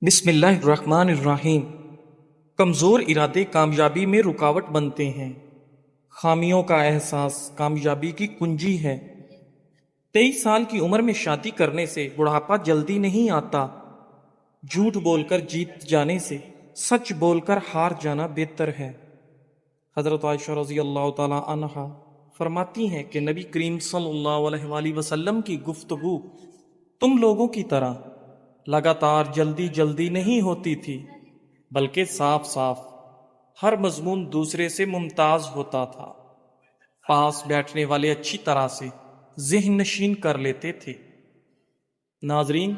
بسم اللہ الرحمن الرحیم۔ کمزور ارادے کامیابی میں رکاوٹ بنتے ہیں۔ خامیوں کا احساس کامیابی کی کنجی ہے۔ 23 سال کی عمر میں شادی کرنے سے بڑھاپا جلدی نہیں آتا۔ جھوٹ بول کر جیت جانے سے سچ بول کر ہار جانا بہتر ہے۔ حضرت عائشہ رضی اللہ تعالی عنہا فرماتی ہیں کہ نبی کریم صلی اللہ علیہ وآلہ وسلم کی گفتگو تم لوگوں کی طرح لگاتار جلدی جلدی نہیں ہوتی تھی، بلکہ صاف صاف ہر مضمون دوسرے سے ممتاز ہوتا تھا۔ پاس بیٹھنے والے اچھی طرح سے ذہن نشین کر لیتے تھے۔ ناظرین،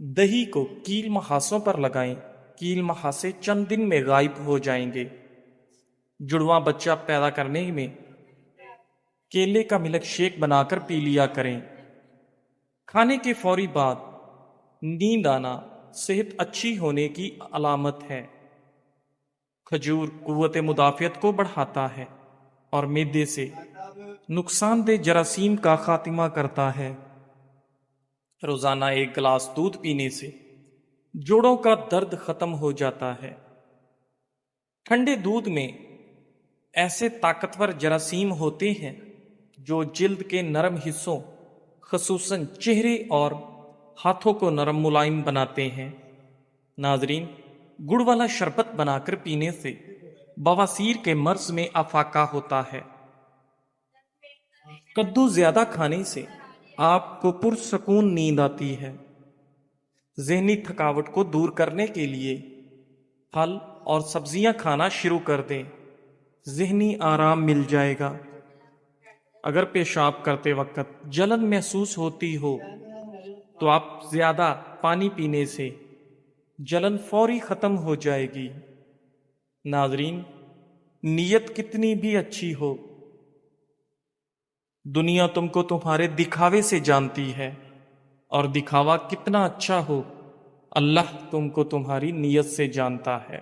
دہی کو کیل محاسوں پر لگائیں، کیل محاسے چند دن میں غائب ہو جائیں گے۔ جڑواں بچہ پیدا کرنے میں کیلے کا ملک شیک بنا کر پی لیا کریں۔ کھانے کے فوری بعد نیند آنا صحت اچھی ہونے کی علامت ہے۔ کھجور قوت مدافعت کو بڑھاتا ہے اور معدے سے نقصان دہ جراثیم کا خاتمہ کرتا ہے۔ روزانہ 1 گلاس دودھ پینے سے جوڑوں کا درد ختم ہو جاتا ہے۔ ٹھنڈے دودھ میں ایسے طاقتور جراثیم ہوتے ہیں جو جلد کے نرم حصوں خصوصاً چہرے اور ہاتھوں کو نرم ملائم بناتے ہیں۔ ناظرین، گڑ والا شربت بنا کر پینے سے بواسیر کے مرض میں افاقہ ہوتا ہے۔ کدو زیادہ کھانے سے آپ کو پرسکون نیند آتی ہے۔ ذہنی تھکاوٹ کو دور کرنے کے لیے پھل اور سبزیاں کھانا شروع کر دیں، ذہنی آرام مل جائے گا۔ اگر پیشاب کرتے وقت جلن محسوس ہوتی ہو تو آپ زیادہ پانی پینے سے جلن فوری ختم ہو جائے گی۔ ناظرین، نیت کتنی بھی اچھی ہو، دنیا تم کو تمہارے دکھاوے سے جانتی ہے، اور دکھاوا کتنا اچھا ہو، اللہ تم کو تمہاری نیت سے جانتا ہے۔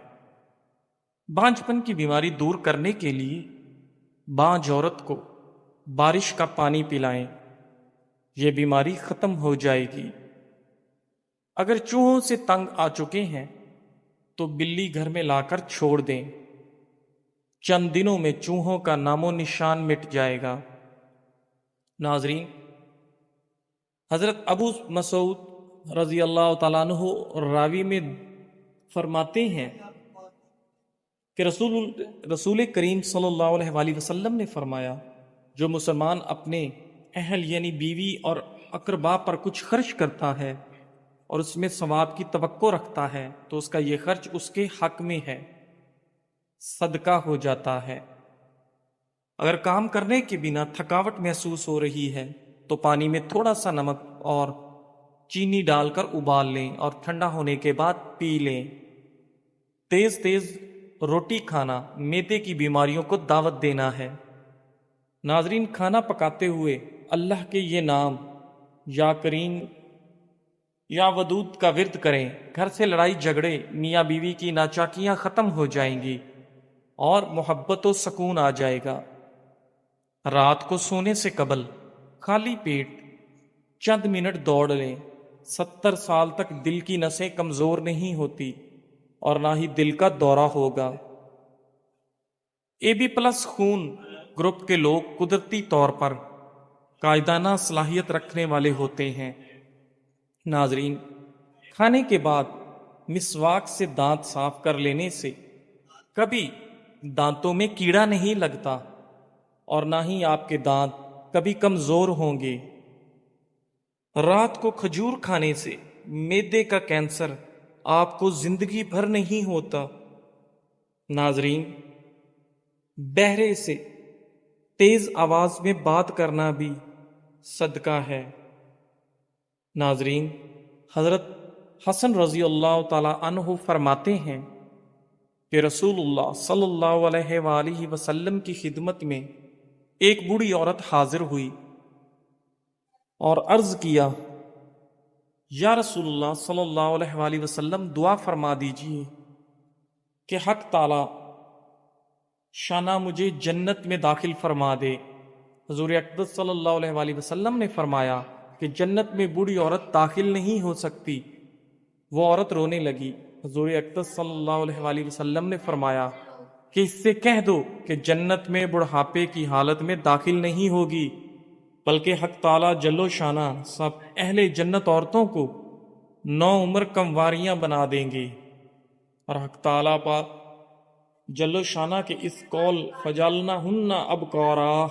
بانجھپن کی بیماری دور کرنے کے لیے بانجھ عورت کو بارش کا پانی پلائیں، یہ بیماری ختم ہو جائے گی۔ اگر چوہوں سے تنگ آ چکے ہیں تو بلی گھر میں لا کر چھوڑ دیں، چند دنوں میں چوہوں کا نام و نشان مٹ جائے گا۔ ناظرین، حضرت ابو مسعود رضی اللہ تعالیٰ عنہ راوی میں فرماتے ہیں کہ رسول کریم صلی اللہ علیہ وآلہ وسلم نے فرمایا، جو مسلمان اپنے اہل یعنی بیوی اور اقربا پر کچھ خرچ کرتا ہے اور اس میں ثواب کی توقع رکھتا ہے تو اس کا یہ خرچ اس کے حق میں ہے، صدقہ ہو جاتا ہے۔ اگر کام کرنے کے بنا تھکاوٹ محسوس ہو رہی ہے تو پانی میں تھوڑا سا نمک اور چینی ڈال کر ابال لیں اور ٹھنڈا ہونے کے بعد پی لیں۔ تیز تیز روٹی کھانا معدے کی بیماریوں کو دعوت دینا ہے۔ ناظرین، کھانا پکاتے ہوئے اللہ کے یہ نام یا کریم یا ودود کا ورد کریں، گھر سے لڑائی جھگڑے میاں بیوی کی ناچاکیاں ختم ہو جائیں گی اور محبت و سکون آ جائے گا۔ رات کو سونے سے قبل خالی پیٹ چند منٹ دوڑ لیں۔ 70 سال تک دل کی نسیں کمزور نہیں ہوتی اور نہ ہی دل کا دورہ ہوگا۔ AB+ خون گروپ کے لوگ قدرتی طور پر قائدانہ صلاحیت رکھنے والے ہوتے ہیں۔ ناظرین، کھانے کے بعد مسواک سے دانت صاف کر لینے سے کبھی دانتوں میں کیڑا نہیں لگتا اور نہ ہی آپ کے دانت کبھی کمزور ہوں گے۔ رات کو کھجور کھانے سے معدے کا کینسر آپ کو زندگی بھر نہیں ہوتا۔ ناظرین، بہرے سے تیز آواز میں بات کرنا بھی صدقہ ہے۔ ناظرین، حضرت حسن رضی اللہ تعالی عنہ فرماتے ہیں کہ رسول اللہ صلی اللہ علیہ وآلہ وسلم کی خدمت میں ایک بوڑھی عورت حاضر ہوئی اور عرض کیا، یا رسول اللہ صلی اللہ علیہ وآلہ وسلم، دعا فرما دیجئے کہ حق تعالی شانہ مجھے جنت میں داخل فرما دے۔ حضور اقدس صلی اللہ علیہ وآلہ وسلم نے فرمایا کہ جنت میں بوڑھی عورت داخل نہیں ہو سکتی وہ عورت رونے لگی۔ حضور اقدس صلی اللہ علیہ وآلہ وسلم نے فرمایا کہ اس سے کہہ دو کہ جنت میں بڑھاپے کی حالت میں داخل نہیں ہوگی، بلکہ حق تعالی جل و شانہ سب اہل جنت عورتوں کو 9 عمر کمواریاں بنا دیں گے۔ اور حق تعالی پاک جل و شانہ کے اس قول فجعلناہن ابکارا،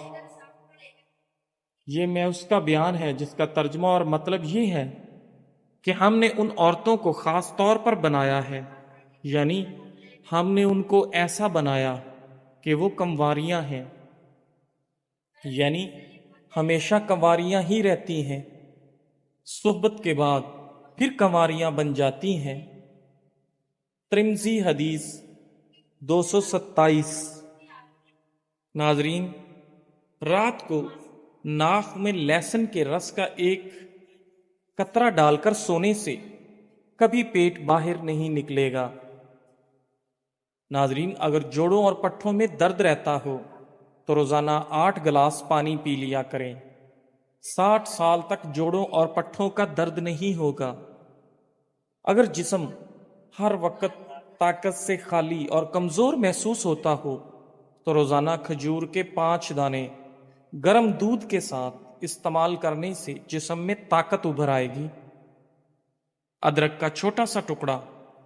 یہ میں اس کا بیان ہے جس کا ترجمہ اور مطلب یہ ہے کہ ہم نے ان عورتوں کو خاص طور پر بنایا ہے، یعنی ہم نے ان کو ایسا بنایا کہ وہ کنواریاں ہیں، یعنی ہمیشہ کنواریاں ہی رہتی ہیں، صحبت کے بعد پھر کنواریاں بن جاتی ہیں۔ ترمذی حدیث 227۔ ناظرین، رات کو ناک میں لہسن کے رس کا ایک قطرہ ڈال کر سونے سے کبھی پیٹ باہر نہیں نکلے گا۔ ناظرین، اگر جوڑوں اور پٹھوں میں درد رہتا ہو تو روزانہ 8 گلاس پانی پی لیا کریں۔ 60 سال تک جوڑوں اور پٹھوں کا درد نہیں ہوگا۔ اگر جسم ہر وقت طاقت سے خالی اور کمزور محسوس ہوتا ہو تو روزانہ کھجور کے 5 دانے گرم دودھ کے ساتھ استعمال کرنے سے جسم میں طاقت ابھر آئے گی۔ ادرک کا چھوٹا سا ٹکڑا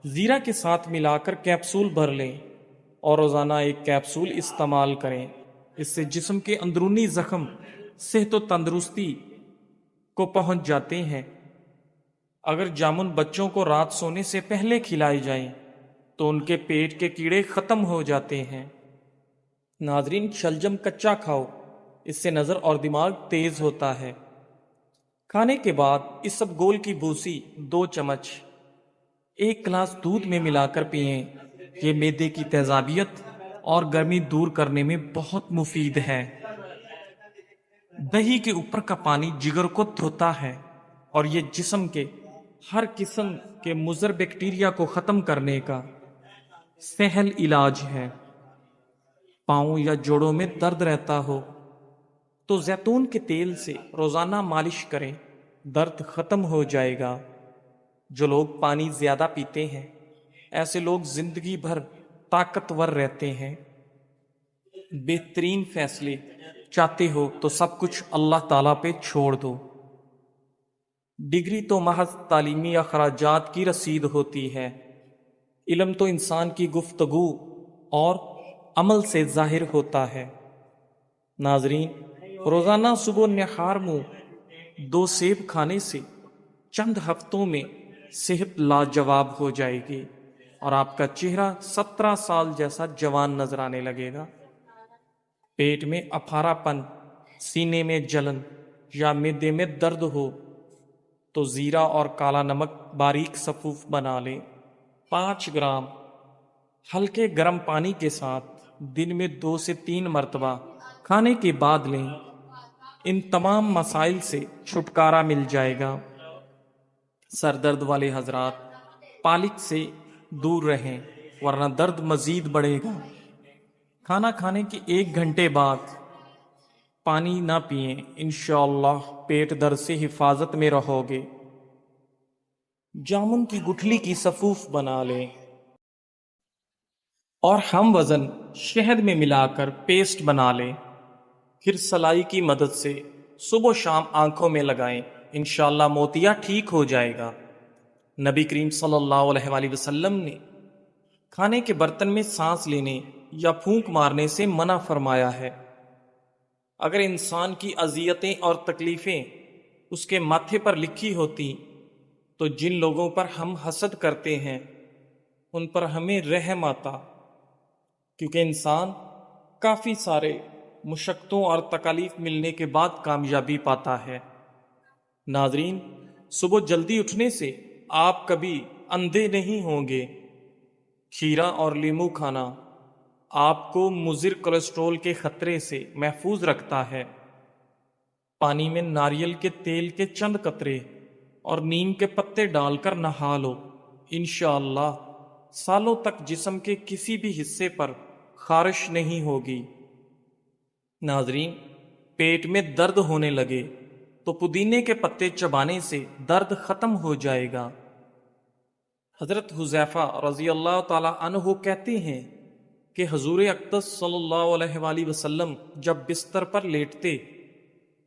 زیرہ کے ساتھ ملا کر کیپسول بھر لیں اور روزانہ 1 کیپسول استعمال کریں۔ اس سے جسم کے اندرونی زخم صحت و تندرستی کو پہنچ جاتے ہیں۔ اگر جامن بچوں کو رات سونے سے پہلے کھلائے جائیں تو ان کے پیٹ کے کیڑے ختم ہو جاتے ہیں۔ ناظرین، شلجم کچا کھاؤ، اس سے نظر اور دماغ تیز ہوتا ہے۔ کھانے کے بعد اسبگول کی بھوسی 2 چمچ 1 گلاس دودھ میں ملا کر پئیں۔ یہ معدے کی تیزابیت اور گرمی دور کرنے میں بہت مفید ہے۔ دہی کے اوپر کا پانی جگر کو دھوتا ہے اور یہ جسم کے ہر قسم کے مضر بیکٹیریا کو ختم کرنے کا سہل علاج ہے۔ پاؤں یا جوڑوں میں درد رہتا ہو تو زیتون کے تیل سے روزانہ مالش کریں، درد ختم ہو جائے گا۔ جو لوگ پانی زیادہ پیتے ہیں ایسے لوگ زندگی بھر طاقتور رہتے ہیں۔ بہترین فیصلے چاہتے ہو تو سب کچھ اللہ تعالیٰ پہ چھوڑ دو۔ ڈگری تو محض تعلیمی اخراجات کی رسید ہوتی ہے، علم تو انسان کی گفتگو اور عمل سے ظاہر ہوتا ہے۔ ناظرین، روزانہ صبح نہار منہ 2 سیب کھانے سے چند ہفتوں میں صحت لاجواب ہو جائے گی اور آپ کا چہرہ 17 سال جیسا جوان نظر آنے لگے گا۔ پیٹ میں اپھارا پن، سینے میں جلن یا معدے میں درد ہو تو زیرہ اور کالا نمک باریک صفوف بنا لیں۔ 5 گرام ہلکے گرم پانی کے ساتھ دن میں 2 سے 3 مرتبہ کھانے کے بعد لیں۔ ان تمام مسائل سے چھٹکارا مل جائے گا۔ سر درد والے حضرات پالک سے دور رہیں ورنہ درد مزید بڑھے گا۔ کھانا کھانے کے 1 گھنٹے بعد پانی نہ پئیں، انشاءاللہ پیٹ درد سے حفاظت میں رہو گے۔ جامن کی گٹھلی کی صفوف بنا لیں اور ہم وزن شہد میں ملا کر پیسٹ بنا لیں، پھر سلائی کی مدد سے صبح و شام آنکھوں میں لگائیں، انشاءاللہ موتیا ٹھیک ہو جائے گا۔ نبی کریم صلی اللہ علیہ وآلہ وسلم نے کھانے کے برتن میں سانس لینے یا پھونک مارنے سے منع فرمایا ہے۔ اگر انسان کی اذیتیں اور تکلیفیں اس کے ماتھے پر لکھی ہوتی تو جن لوگوں پر ہم حسد کرتے ہیں ان پر ہمیں رحم آتا، کیونکہ انسان کافی سارے مشقتوں اور تکالیف ملنے کے بعد کامیابی پاتا ہے۔ ناظرین، صبح جلدی اٹھنے سے آپ کبھی اندھے نہیں ہوں گے۔ کھیرا اور لیمو کھانا آپ کو مضر کولیسٹرول کے خطرے سے محفوظ رکھتا ہے۔ پانی میں ناریل کے تیل کے چند قطرے اور نیم کے پتے ڈال کر نہا لو، انشاءاللہ سالوں تک جسم کے کسی بھی حصے پر خارش نہیں ہوگی۔ ناظرین، پیٹ میں درد ہونے لگے تو پودینے کے پتے چبانے سے درد ختم ہو جائے گا۔ حضرت حذیفہ رضی اللہ تعالی عنہ کہتے ہیں کہ حضور اقدس صلی اللہ علیہ وآلہ وسلم جب بستر پر لیٹتے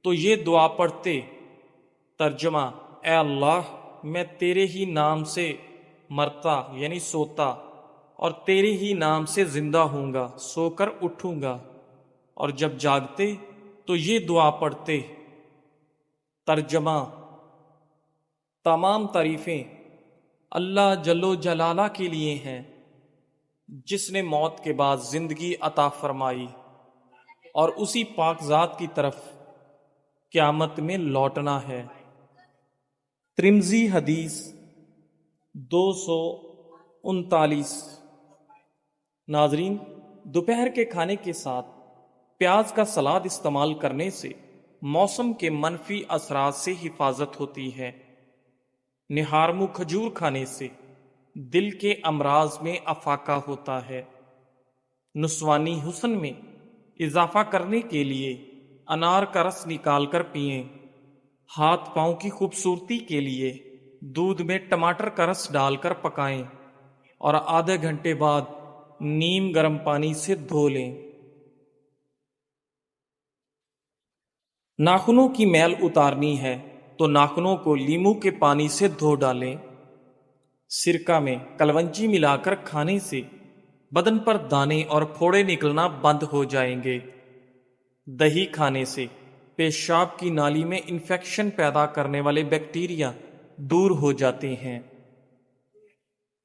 تو یہ دعا پڑھتے، ترجمہ: اے اللہ، میں تیرے ہی نام سے مرتا یعنی سوتا اور تیرے ہی نام سے زندہ ہوں گا، سو کر اٹھوں گا. اور جب جاگتے تو یہ دعا پڑھتے، ترجمہ: تمام تعریفیں اللہ جل و جلالہ کے لیے ہیں جس نے موت کے بعد زندگی عطا فرمائی، اور اسی پاک ذات کی طرف قیامت میں لوٹنا ہے. ترمذی حدیث 239. ناظرین، دوپہر کے کھانے کے ساتھ پیاز کا سلاد استعمال کرنے سے موسم کے منفی اثرات سے حفاظت ہوتی ہے. نہارمو کھجور کھانے سے دل کے امراض میں افاقہ ہوتا ہے. نسوانی حسن میں اضافہ کرنے کے لیے انار کا رس نکال کر پئیں. ہاتھ پاؤں کی خوبصورتی کے لیے دودھ میں ٹماٹر کا رس ڈال کر پکائیں اور آدھے گھنٹے بعد نیم گرم پانی سے دھو لیں. ناخنوں کی میل اتارنی ہے تو ناخنوں کو لیموں کے پانی سے دھو ڈالیں. سرکہ میں کلونجی ملا کر کھانے سے بدن پر دانے اور پھوڑے نکلنا بند ہو جائیں گے. دہی کھانے سے پیشاب کی نالی میں انفیکشن پیدا کرنے والے بیکٹیریا دور ہو جاتے ہیں.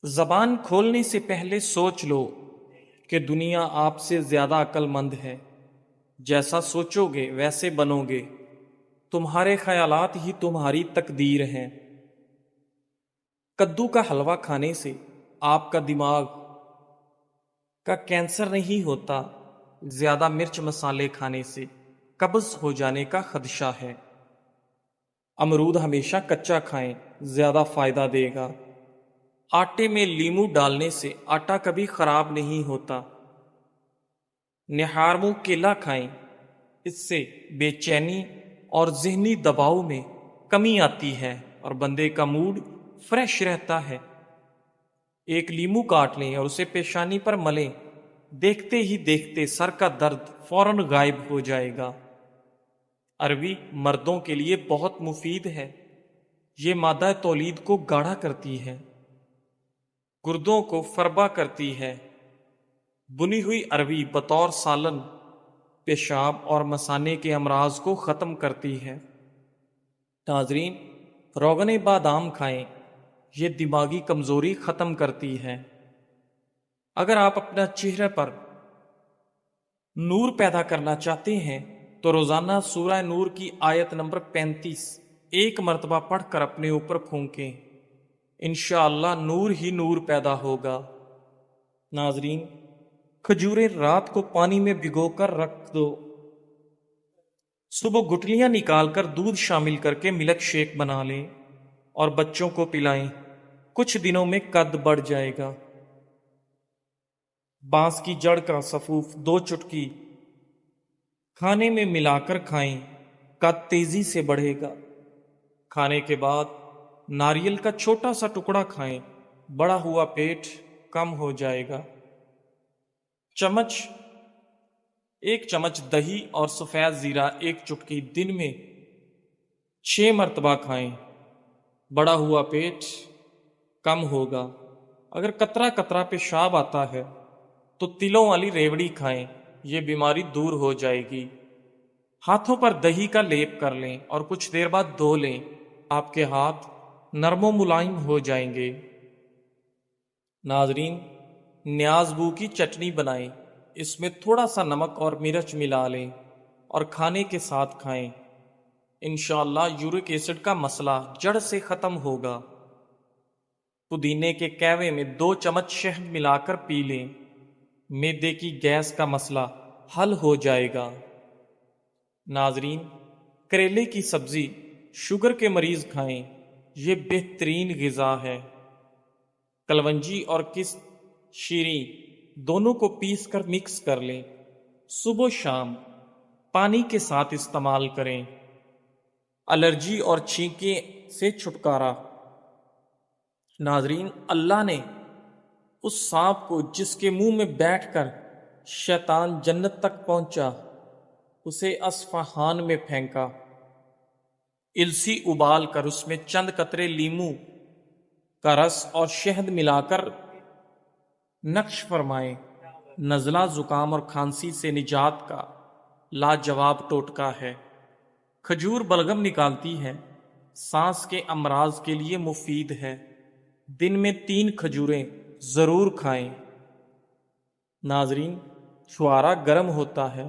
زبان کھولنے سے پہلے سوچ لو کہ دنیا آپ سے زیادہ عقل مند ہے. جیسا سوچو گے ویسے بنو گے. تمہارے خیالات ہی تمہاری تقدیر ہیں. کدو کا حلوہ کھانے سے آپ کا دماغ کا کینسر نہیں ہوتا. زیادہ مرچ مسالے کھانے سے قبض ہو جانے کا خدشہ ہے. امرود ہمیشہ کچا کھائیں، زیادہ فائدہ دے گا. آٹے میں لیموں ڈالنے سے آٹا کبھی خراب نہیں ہوتا. نہارمو کیلا کھائیں، اس سے بے چینی اور ذہنی دباؤ میں کمی آتی ہے اور بندے کا موڈ فریش رہتا ہے. ایک لیموں کاٹ لیں اور اسے پیشانی پر ملیں، دیکھتے ہی دیکھتے سر کا درد فوراً غائب ہو جائے گا. عربی مردوں کے لیے بہت مفید ہے. یہ مادہ تولید کو گاڑھا کرتی ہے، گردوں کو فربا کرتی ہے. بنی ہوئی عربی بطور سالن پیشاب اور مثانے کے امراض کو ختم کرتی ہے. ناظرین، روغن بادام کھائیں، یہ دماغی کمزوری ختم کرتی ہے. اگر آپ اپنا چہرے پر نور پیدا کرنا چاہتے ہیں تو روزانہ سورہ نور کی آیت نمبر 35 ایک مرتبہ پڑھ کر اپنے اوپر پھونکیں. انشاءاللہ نور ہی نور پیدا ہوگا. ناظرین، کھجوریں رات کو پانی میں بھگو کر رکھ دو. صبح گٹلیاں نکال کر دودھ شامل کر کے ملک شیک بنا لیں اور بچوں کو پلائیں. کچھ دنوں میں قد بڑھ جائے گا. بانس کی جڑ کا سفوف 2 چٹکی کھانے میں ملا کر کھائیں، قد تیزی سے بڑھے گا. کھانے کے بعد ناریل کا چھوٹا سا ٹکڑا کھائیں، بڑا ہوا پیٹ کم ہو جائے گا. ایک چمچ دہی اور سفید زیرہ 1 چٹکی دن میں 6 مرتبہ کھائیں، بڑا ہوا پیٹ کم ہوگا. اگر قطرہ قطرہ پیشاب آتا ہے تو تلوں والی ریوڑی کھائیں، یہ بیماری دور ہو جائے گی. ہاتھوں پر دہی کا لیپ کر لیں اور کچھ دیر بعد دھو لیں، آپ کے ہاتھ نرم و ملائم ہو جائیں گے. ناظرین، نیاز بو کی چٹنی بنائیں، اس میں تھوڑا سا نمک اور مرچ ملا لیں اور کھانے کے ساتھ کھائیں. انشاءاللہ یورک ایسڈ کا مسئلہ جڑ سے ختم ہوگا. پودینے کے کہوے میں 2 چمچ شہد ملا کر پی لیں، معدے کی گیس کا مسئلہ حل ہو جائے گا. ناظرین، کریلے کی سبزی شوگر کے مریض کھائیں، یہ بہترین غذا ہے. کلونجی اور شیریں دونوں کو پیس کر مکس کر لیں، صبح و شام پانی کے ساتھ استعمال کریں. الرجی اور چھینکیں سے چھٹکارا. ناظرین، اللہ نے اس سانپ کو جس کے منہ میں بیٹھ کر شیطان جنت تک پہنچا اسے اصفہان میں پھینکا، السی ابال کر اس میں چند قطرے لیمو کا رس اور شہد ملا کر نقش فرمائے، نزلہ زکام اور کھانسی سے نجات کا لاجواب ٹوٹکا ہے۔ کھجور بلغم نکالتی ہے، سانس کے امراض کے لیے مفید ہے، دن میں 3 کھجوریں ضرور کھائیں۔ ناظرین، چھوارا گرم ہوتا ہے،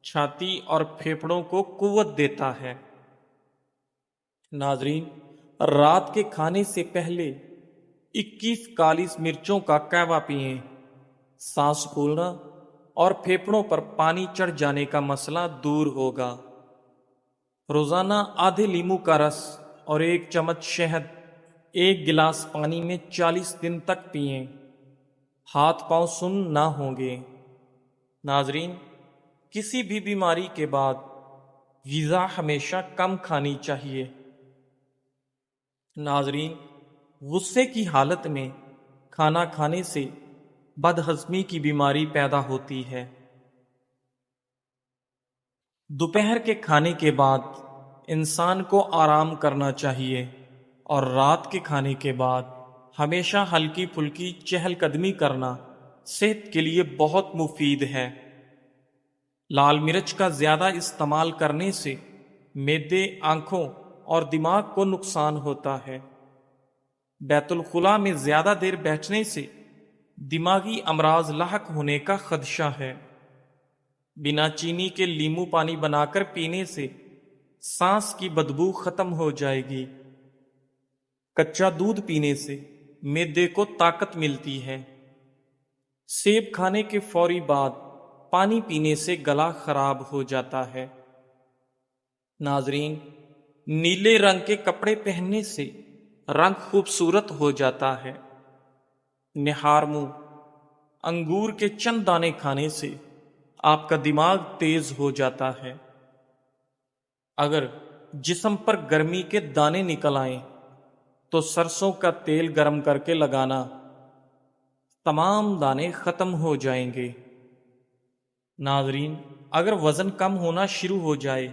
چھاتی اور پھیپھڑوں کو قوت دیتا ہے۔ ناظرین، رات کے کھانے سے پہلے 21 کالی مرچوں کا قہوہ پئیں، سانس پھولنا اور پھیپھڑوں پر پانی چڑھ جانے کا مسئلہ دور ہوگا۔ روزانہ آدھے لیمو کا رس اور 1 چمچ شہد 1 گلاس پانی میں 40 دن تک پئیں، ہاتھ پاؤں سن نہ ہوں گے۔ ناظرین، کسی بھی بیماری کے بعد غذا ہمیشہ کم کھانی چاہیے۔ ناظرین، غصے کی حالت میں کھانا کھانے سے بدہضمی کی بیماری پیدا ہوتی ہے۔ دوپہر کے کھانے کے بعد انسان کو آرام کرنا چاہیے اور رات کے کھانے کے بعد ہمیشہ ہلکی پھلکی چہل قدمی کرنا صحت کے لیے بہت مفید ہے۔ لال مرچ کا زیادہ استعمال کرنے سے معدے، آنکھوں اور دماغ کو نقصان ہوتا ہے۔ بیت الخلاء میں زیادہ دیر بیٹھنے سے دماغی امراض لاحق ہونے کا خدشہ ہے۔ بنا چینی کے لیمو پانی بنا کر پینے سے سانس کی بدبو ختم ہو جائے گی۔ کچا دودھ پینے سے معدے کو طاقت ملتی ہے۔ سیب کھانے کے فوری بعد پانی پینے سے گلا خراب ہو جاتا ہے۔ ناظرین، نیلے رنگ کے کپڑے پہننے سے رنگ خوبصورت ہو جاتا ہے۔ نہار منہ انگور کے چند دانے کھانے سے آپ کا دماغ تیز ہو جاتا ہے۔ اگر جسم پر گرمی کے دانے نکل آئیں تو سرسوں کا تیل گرم کر کے لگانا، تمام دانے ختم ہو جائیں گے۔ ناظرین، اگر وزن کم ہونا شروع ہو جائے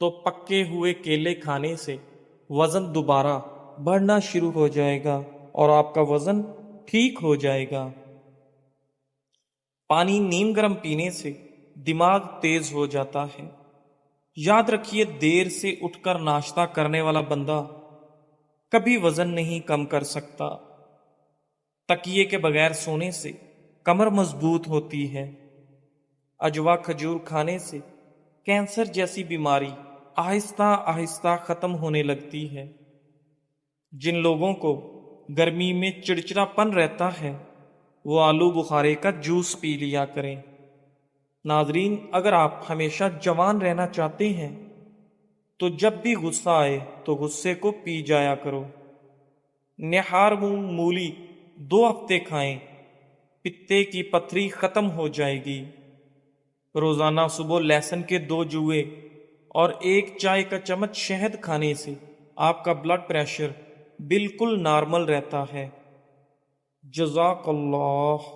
تو پکے ہوئے کیلے کھانے سے وزن دوبارہ بڑھنا شروع ہو جائے گا اور آپ کا وزن ٹھیک ہو جائے گا۔ پانی نیم گرم پینے سے دماغ تیز ہو جاتا ہے۔ یاد رکھیے، دیر سے اٹھ کر ناشتہ کرنے والا بندہ کبھی وزن نہیں کم کر سکتا۔ تکیے کے بغیر سونے سے کمر مضبوط ہوتی ہے۔ اجوا کھجور کھانے سے کینسر جیسی بیماری آہستہ آہستہ ختم ہونے لگتی ہے۔ جن لوگوں کو گرمی میں چڑچڑا پن رہتا ہے وہ آلو بخارے کا جوس پی لیا کریں۔ ناظرین، اگر آپ ہمیشہ جوان رہنا چاہتے ہیں تو جب بھی غصہ آئے تو غصے کو پی جایا کرو۔ نہار منہ مولی 2 ہفتے کھائیں، پتے کی پتھری ختم ہو جائے گی۔ روزانہ صبح لہسن کے 2 جوئے اور 1 چائے کا چمچ شہد کھانے سے آپ کا بلڈ پریشر بالکل نارمل رہتا ہے۔ جزاک اللہ۔